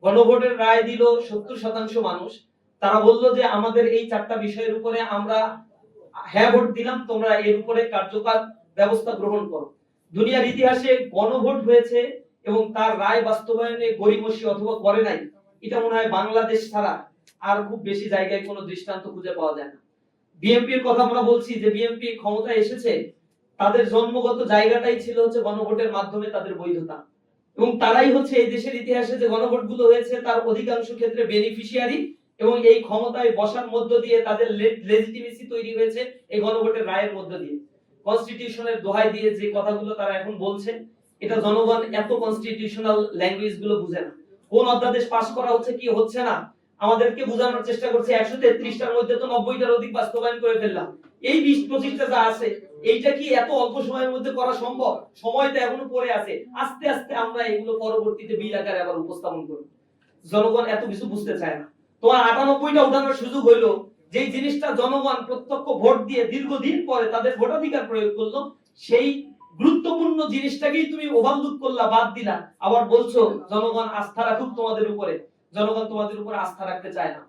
গণভোটের রায় দিল 70% মানুষ। তারা বলল যে আমাদের এই 4টা বিষয়ের উপরে আমরা হ্যাঁ ভোট দিলাম, তোমরা এর উপরে কার্যকর ব্যবস্থা গ্রহণ করো। দুনিয়ার ইতিহাসে গণভোট হয়েছে এবং তার রায় বাস্তবায়নে গড়িমসি অথবা করে নাই, এটা মনে হয় বাংলাদেশ ছাড়া আর খুব বেশি জায়গায় কোনো দৃষ্টান্ত খুঁজে পাওয়া যায় না। বিএনপির কথা আমরা বলছি যে বিএনপি ক্ষমতায় এসেছে, তাদের জন্মগত জায়গাটাই ছিল হচ্ছে গণভোটের মাধ্যমে তাদের বৈধতা, এবং তারাই হচ্ছে এই দেশের ইতিহাসে যে গণভোট গুলো হয়েছে তার অধিকাংশ ক্ষেত্রে বেনিফিশিয়ারি, এবং এই ক্ষমতায় বসার মধ্য দিয়ে তাদের লেজিটিমেসি তৈরি হয়েছে এই গণভোটের রায়ের মধ্য দিয়ে। কনস্টিটিউশনের দোহাই দিয়ে যে কথাগুলো তারা এখন বলছে, এটা জনগণ এত কনস্টিটিউশনাল ল্যাঙ্গুয়েজ গুলো বুঝে না। কোন অধ্যাদেশ পাস করা হচ্ছে কি হচ্ছে না আমাদেরকে বোঝানোর চেষ্টা করছে। 133টার মধ্যে তো 90টার অধিক বাস্তবায়ন করে ফেললাম, এই 20-25টা যা আছে এইটা কি এত অল্প সময়ের মধ্যে করা সম্ভব? সময় তো এখনো পড়ে আছে, আস্তে আস্তে আমরা এগুলো পরবর্তীতে বিল আকারে আবার উপস্থাপন করব। জনগণ এত কিছু বুঝতে চায় না। তোমার 98টা উঠানোর সুযোগ হইলো, যেই জিনিসটা জনগণ প্রত্যক্ষ ভোট দিয়ে দীর্ঘদিন পরে তাদের ভোটাধিকার প্রয়োগ করলো, সেই গুরুত্বপূর্ণ জিনিসটাকেই তুমি ওভারলুক করলা, বাদ দিলা, আবার বলছো জনগণ আস্থা রাখুক তোমাদের উপরে। জনগণ তোমাদের উপর আস্থা রাখতে চায় না।